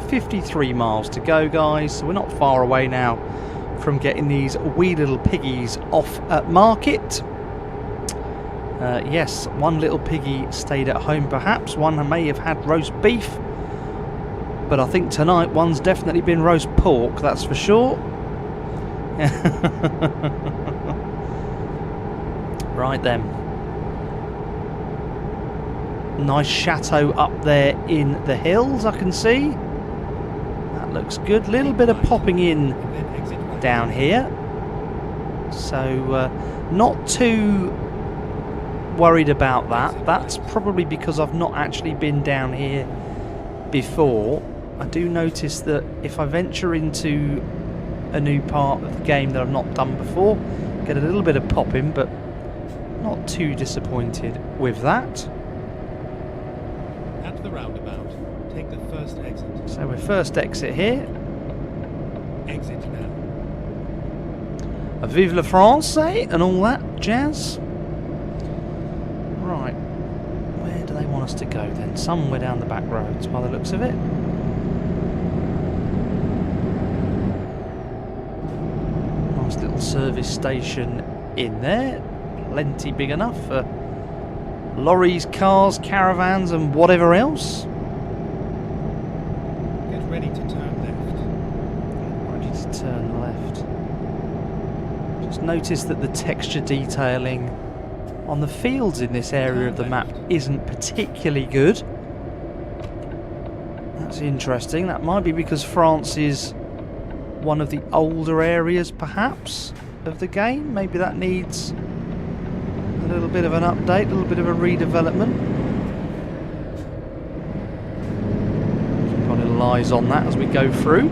53 miles to go, guys, so we're not far away now from getting these wee little piggies off at market. Yes, one little piggy stayed at home perhaps. One may have had roast beef. But I think tonight one's definitely been roast pork, that's for sure. Right then. Nice chateau up there in the hills, I can see. That looks good. Little bit of popping in And then exit right. down here. So, not too worried about that. That's probably because I've not actually been down here before. I do notice that if I venture into a new part of the game that I've not done before, get a little bit of popping, but not too disappointed with that. At the roundabout, take the first exit. So we're first exit here. Exit now. Vive la France, eh? And all that jazz. Right. Where do they want us to go then? Somewhere down the back roads by the looks of it. Nice little service station in there. Plenty big enough for lorries, cars, caravans and whatever else. Get ready to turn left. Ready to turn left. Just notice that the texture detailing on the fields in this area of the map isn't particularly good. That's interesting. That might be because France is one of the older areas perhaps of the game. Maybe that needs a little bit of an update, a little bit of a redevelopment. Keep a little eyes on that as we go through.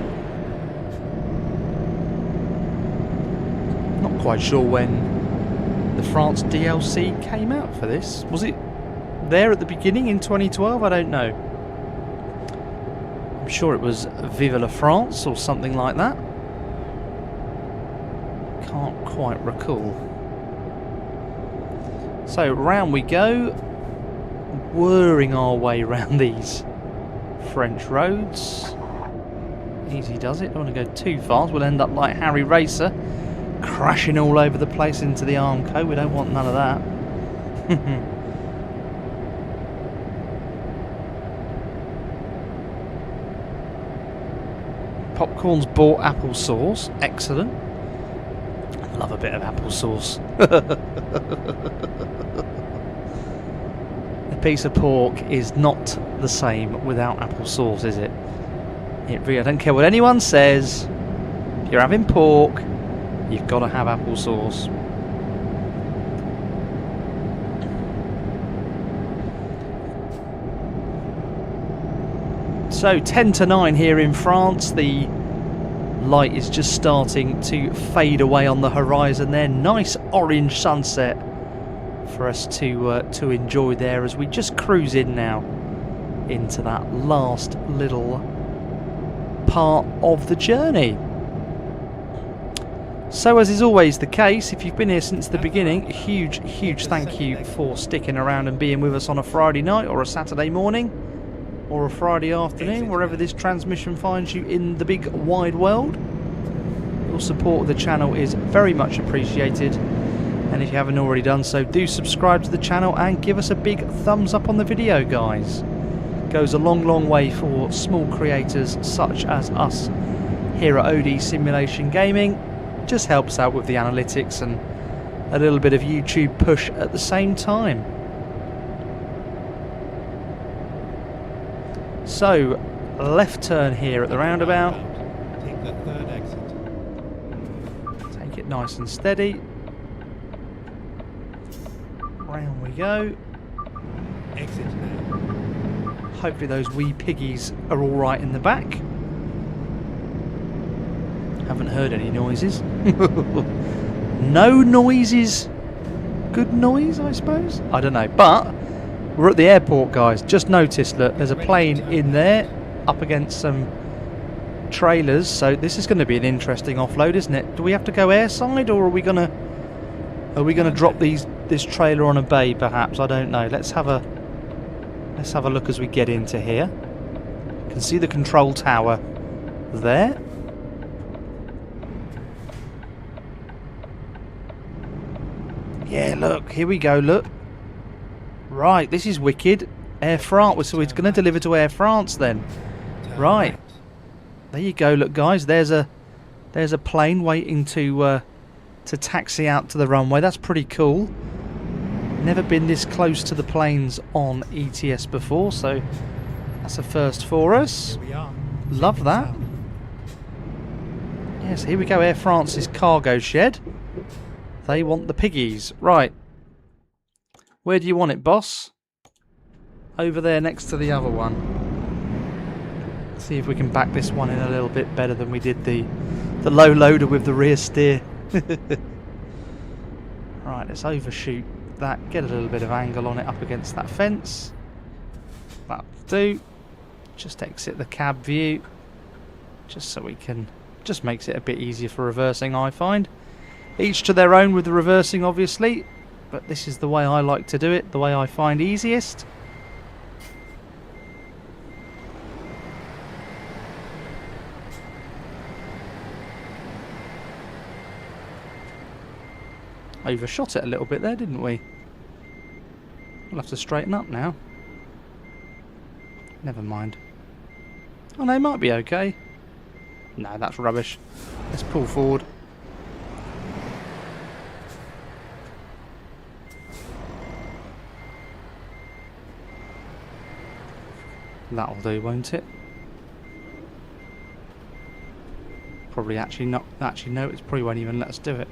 Not quite sure when the France DLC came out for this. Was it there at the beginning in 2012? I don't know. I'm sure it was Vive la France or something like that. Can't quite recall. So round we go, whirring our way round these French roads. Easy does it, don't want to go too fast, we'll end up like Harry Racer, crashing all over the place into the Armco. We don't want none of that. Popcorn's bought applesauce, excellent. Love a bit of applesauce. A piece of pork is not the same without applesauce, is it? It really, I don't care what anyone says. If you're having pork, you've got to have applesauce. So 10 to 9 here in France. The light is just starting to fade away on the horizon there. Nice orange sunset for us to enjoy there as we just cruise in now into that last little part of the journey. So as is always the case, if you've been here since the beginning, a huge thank you for sticking around and being with us on a Friday night or a Saturday morning or a Friday afternoon, wherever this transmission finds you in the big wide world. Your support of the channel is very much appreciated, and if you haven't already done so, do subscribe to the channel and give us a big thumbs up on the video, guys. Goes a long way for small creators such as us here at OD Simulation Gaming. Just helps out with the analytics and a little bit of YouTube push at the same time. So, left turn here at the roundabout. Take the third exit. Take it nice and steady. Round we go. Exit now. Hopefully those wee piggies are alright in the back. Haven't heard any noises. No noises. Good noise, I suppose? I don't know. But we're at the airport, guys. Just noticed that there's a plane in there up against some trailers. So this is going to be an interesting offload, isn't it? Do we have to go airside, or are we going to drop this trailer on a bay perhaps? I don't know. Let's have a look as we get into here. You can see the control tower there. Yeah, look, here we go, look. Right, this is wicked. Air France, so it's going to deliver to Air France then. Turn Right. right. There you go, look guys, there's a plane waiting to taxi out to the runway. That's pretty cool. Never been this close to the planes on ETS before, so that's a first for us. Here we are. Love Heading that. south. Yes, here we go, Air France's cargo shed. They want the piggies. Right. Where do you want it, boss? Over there next to the other one. See if we can back this one in a little bit better than we did the low loader with the rear steer. Right, let's overshoot that. Get a little bit of angle on it up against that fence. That'll do. Just exit the cab view. Just so we can... Just makes it a bit easier for reversing, I find. Each to their own with the reversing, obviously, but this is the way I like to do it, the way I find easiest. Overshot it a little bit there, didn't we? We'll have to straighten up now. Never mind. Oh no, it might be okay. No, that's rubbish. Let's pull forward. That'll do, won't it? Probably actually not. Actually, no, it probably won't even let us do it.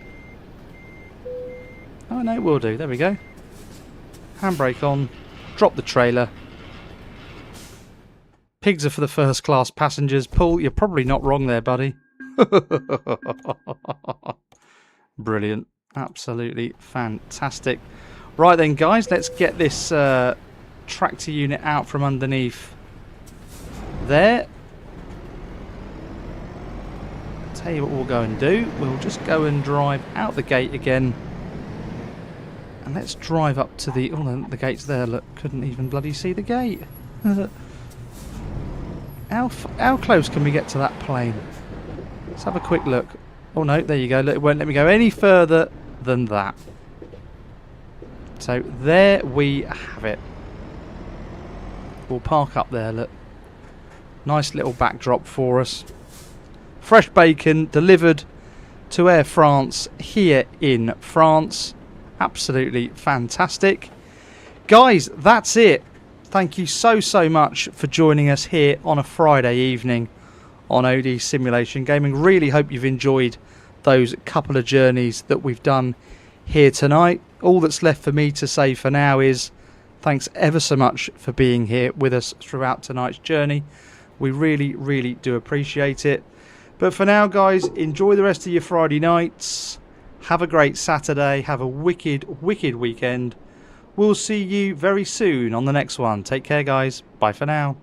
Oh no, it will do. There we go. Handbrake on. Drop the trailer. Pigs are for the first class passengers. Paul, you're probably not wrong there, buddy. Brilliant. Absolutely fantastic. Right then, guys, let's get this tractor unit out from underneath there. Tell you what we'll go and do. We'll just go and drive out the gate again. And let's drive up to the... Oh, the gate's there. Look, couldn't even bloody see the gate. How close can we get to that plane? Let's have a quick look. Oh no, there you go. Look, it won't let me go any further than that. So there we have it. We'll park up there, look. Nice little backdrop for us. Fresh bacon delivered to Air France here in France. Absolutely fantastic. Guys, that's it. Thank you so much for joining us here on a Friday evening on OD Simulation Gaming. Really hope you've enjoyed those couple of journeys that we've done here tonight. All that's left for me to say for now is thanks ever so much for being here with us throughout tonight's journey. We really do appreciate it. But for now, guys, enjoy the rest of your Friday nights. Have a great Saturday. Have a wicked weekend. We'll see you very soon on the next one. Take care, guys. Bye for now.